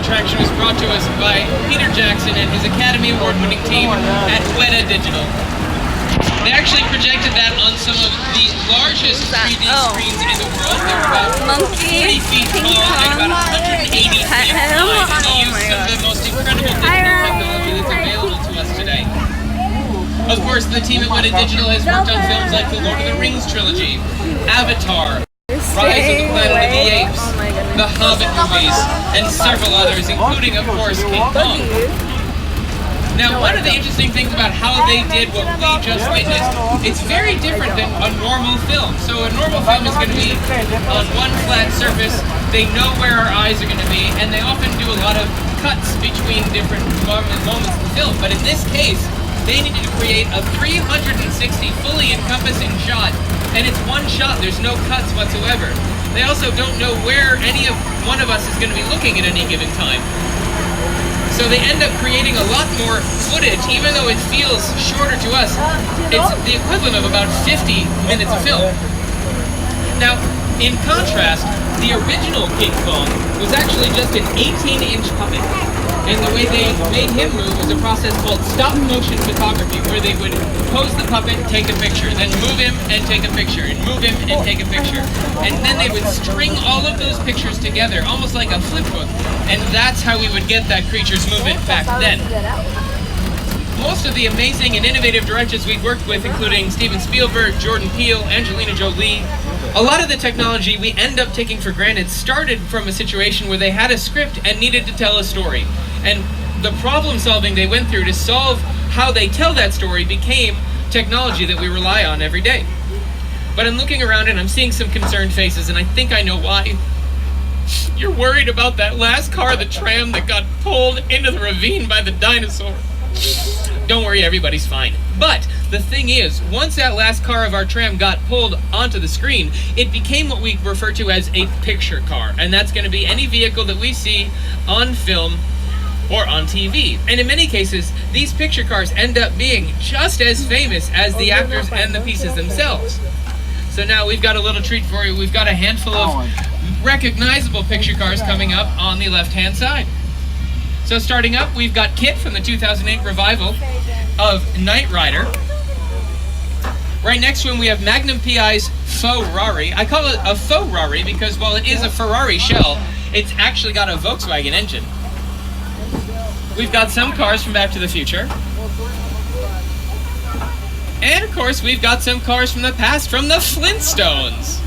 attraction was brought to us by Peter Jackson and his Academy Award-winning team at Weta Digital. They actually projected that on some of the largest 3D screens in the world. They were about 40 feet tall and about 180 feet wide, and they used some of the most incredible digital technology that's available to us today. Of course, the team at Weta Digital has worked on films like the Lord of the Rings trilogy, Avatar, Rise of the Planet of the Apes, the Hobbit movies, and several others, including, of course, King Kong. Now, one of the interesting things about how they did what we just witnessed, it's very different than a normal film. So a normal film is going to be on one flat surface, they know where our eyes are going to be, and they often do a lot of cuts between different moments in the film. But in this case, they needed to create a 360 fully encompassing shot, and it's one shot, there's no cuts whatsoever. They also don't know where any of one of us is going to be looking at any given time. So they end up creating a lot more footage, even though it feels shorter to us. It's the equivalent of about 50 minutes of film. Now, in contrast, the original King Kong was actually just an 18-inch puppet. And the way they made him move was a process called stop-motion photography, where they would pose the puppet, take a picture, then move him and take a picture, and move him and take a picture. And then they would string all of those pictures together, almost like a flip book. And that's how we would get that creature's movement back then. Most of the amazing and innovative directors we've worked with, including Steven Spielberg, Jordan Peele, Angelina Jolie, a lot of the technology we end up taking for granted started from a situation where they had a script and needed to tell a story. And the problem solving they went through to solve how they tell that story became technology that we rely on every day. But I'm looking around and I'm seeing some concerned faces, and I think I know why. You're worried about that last car, the tram, that got pulled into the ravine by the dinosaur. Don't worry, everybody's fine. But the thing is, once that last car of our tram got pulled onto the screen, it became what we refer to as a picture car. And that's going to be any vehicle that we see on film or on TV. And in many cases, these picture cars end up being just as famous as the actors and the pieces themselves. So now we've got a little treat for you. We've got a handful of recognizable picture cars coming up on the left-hand side. So starting up, we've got Kit from the 2008 revival of Knight Rider. Right next to him, we have Magnum PI's Faux Rari. I call it a faux Rari because while it is a Ferrari shell, it's actually got a Volkswagen engine. We've got some cars from Back to the Future. And of course, we've got some cars from the past from the Flintstones.